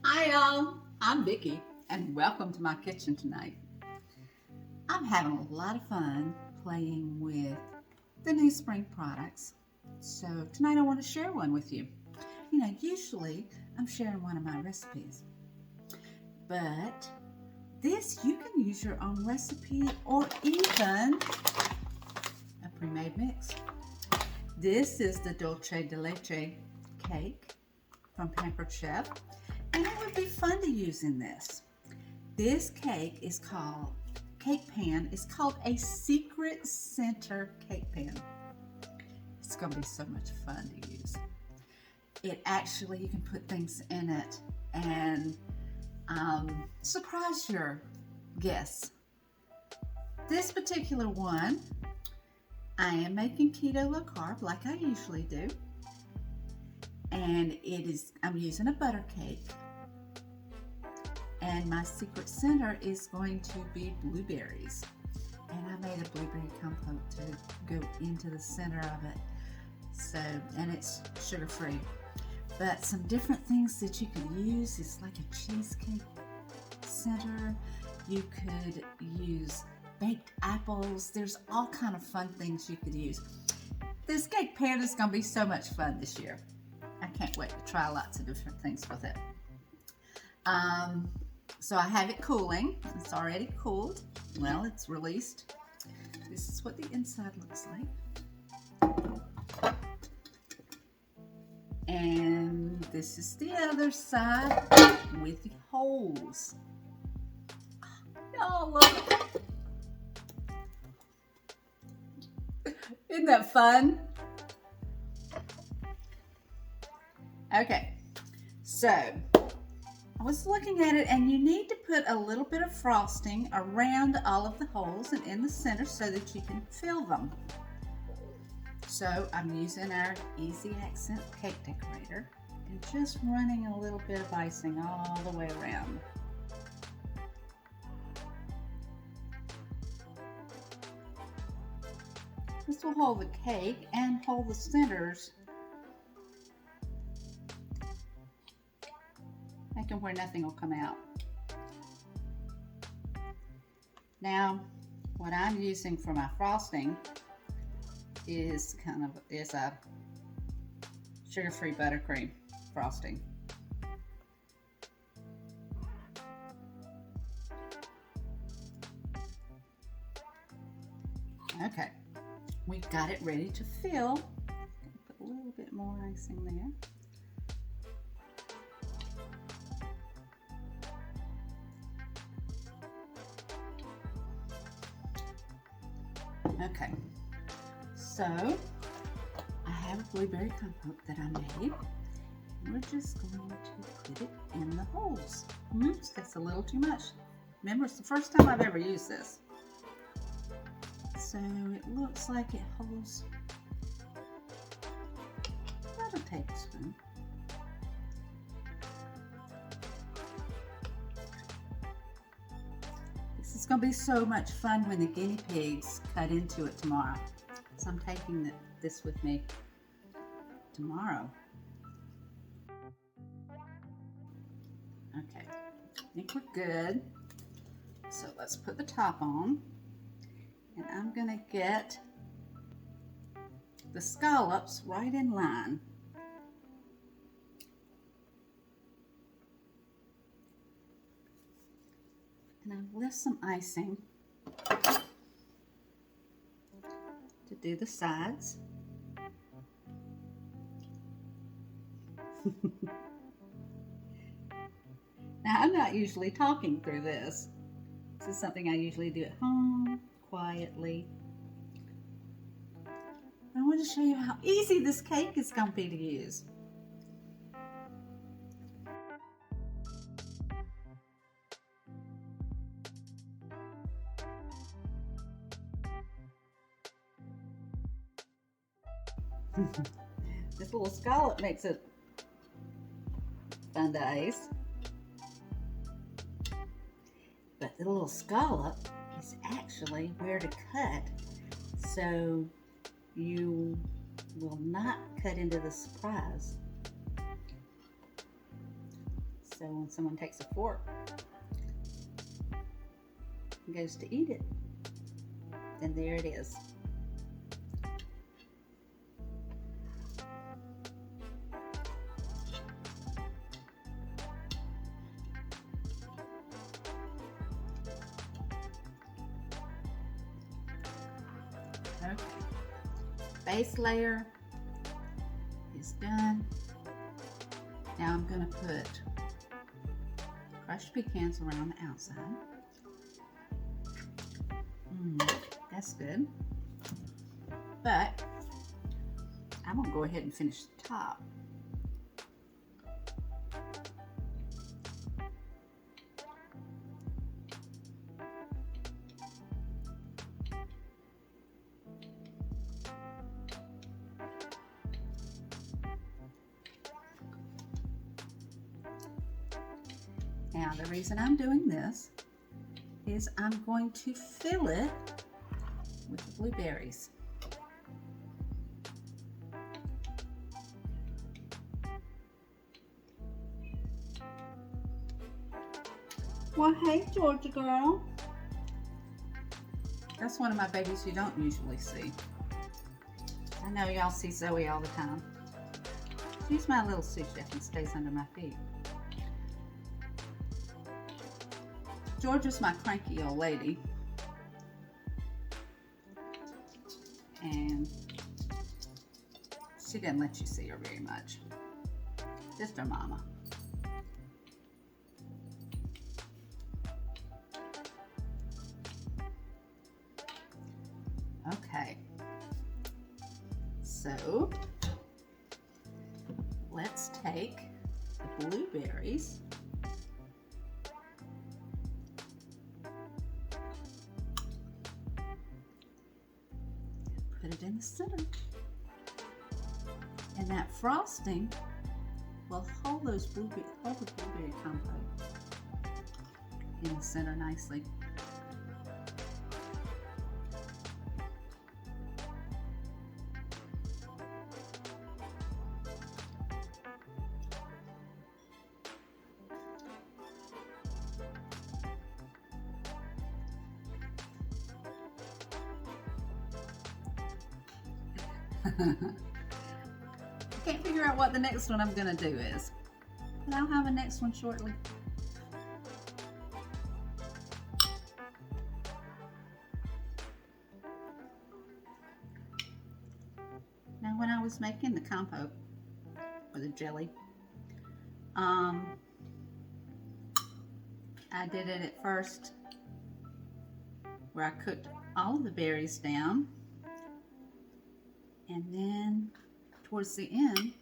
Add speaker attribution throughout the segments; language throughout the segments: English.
Speaker 1: Hi y'all, I'm Vicki and welcome to my kitchen tonight. I'm having a lot of fun playing with the new spring products. So tonight I want to share one with you. Usually I'm sharing one of my recipes, but this you can use your own recipe or even a pre-made mix. This is the dulce de leche cake from Pampered Chef, and it would be fun to use in this. This cake is called a secret center cake pan. It's going to be so much fun to use. It actually, you can put things in it and surprise your guests. This particular one, I am making keto low carb like I usually do. And I'm using a butter cake. And my secret center is going to be blueberries. And I made a blueberry compote to go into the center of it. And it's sugar-free. But some different things that you could use is like a cheesecake center. You could use baked apples. There's all kind of fun things you could use. This cake pan is going to be so much fun this year. I can't wait to try lots of different things with it. So I have it cooling. It's already cooled. Well, it's released. This is what the inside looks like. And this is the other side with the holes. Y'all look. Isn't that fun? Okay, so I was looking at it, and you need to put a little bit of frosting around all of the holes and in the center so that you can fill them. So I'm using our Easy Accent cake decorator and just running a little bit of icing all the way around. This will hold the cake and hold the centers, making where nothing will come out. Now, what I'm using for my frosting is a sugar-free buttercream frosting. Okay, we've got it ready to fill. Put a little bit more icing there. Okay, so I have a blueberry compote that I made. We're just going to put it in the holes. Oops, that's a little too much. Remember, it's the first time I've ever used this. So it looks like it holds about a tablespoon. It's going to be so much fun when the guinea pigs cut into it tomorrow. So I'm taking this with me tomorrow. Okay, I think we're good. So let's put the top on. And I'm going to get the scallops right in line. And I've left some icing to do the sides. Now, I'm not usually talking through this. This is something I usually do at home, quietly. I want to show you how easy this cake is going to be to use. This little scallop makes it fun to ice. But the little scallop is actually where to cut, so you will not cut into the surprise. So when someone takes a fork and goes to eat it, then there it is. Okay, base layer is done. Now I'm going to put crushed pecans around the outside. That's good. But I'm going to go ahead and finish the top. Now the reason I'm doing this is I'm going to fill it with the blueberries. Well, hey Georgia girl. That's one of my babies you don't usually see. I know y'all see Zoe all the time. She's my little sous chef and stays under my feet. Georgia's my cranky old lady, and she didn't let you see her very much. Just her mama. Okay, so let's take the blueberries . Put it in the center, and that frosting will hold the blueberry compote in the center nicely. I can't figure out what the next one I'm gonna do is, but I'll have a next one shortly. Now when I was making the compote or the jelly, I did it at first where I cooked all of the berries down, and then towards the end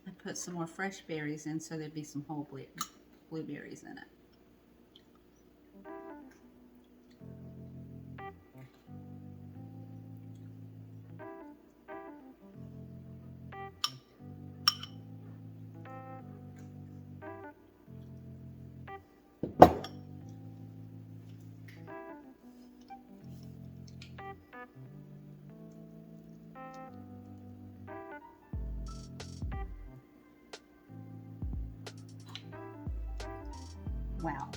Speaker 1: I put some more fresh berries in so there'd be some whole blueberries in it. Wow.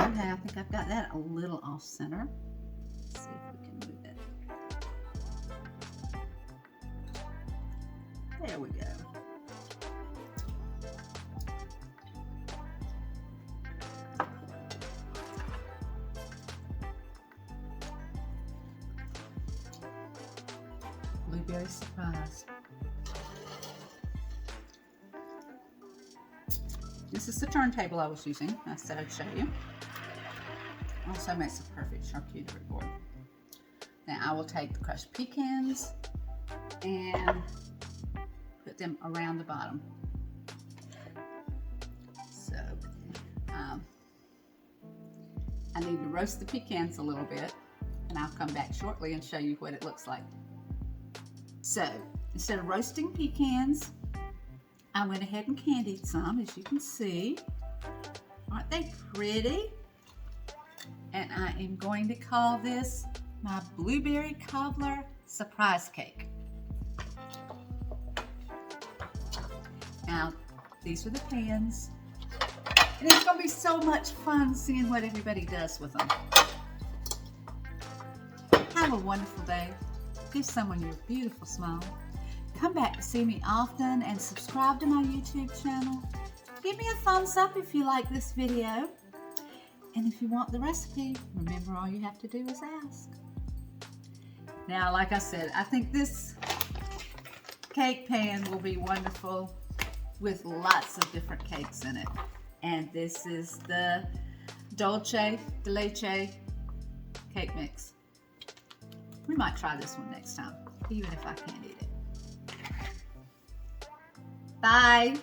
Speaker 1: Okay, I think I've got that a little off center. Let's see if we can move it. There we go. Blueberry surprise. This is the turntable I was using. I said I'd show you. Also makes a perfect charcuterie board. Now I will take the crushed pecans and put them around the bottom. I need to roast the pecans a little bit, and I'll come back shortly and show you what it looks like. So instead of roasting pecans, I went ahead and candied some, as you can see. Aren't they pretty? And I am going to call this my blueberry cobbler surprise cake. Now, these are the pans. And it's going to be so much fun seeing what everybody does with them. Have a wonderful day. Give someone your beautiful smile. Come back to see me often and subscribe to my YouTube channel. Give me a thumbs up if you like this video. And if you want the recipe, remember all you have to do is ask. Now, like I said, I think this cake pan will be wonderful with lots of different cakes in it. And this is the dulce de leche cake mix. We might try this one next time, even if I can't eat it. Bye.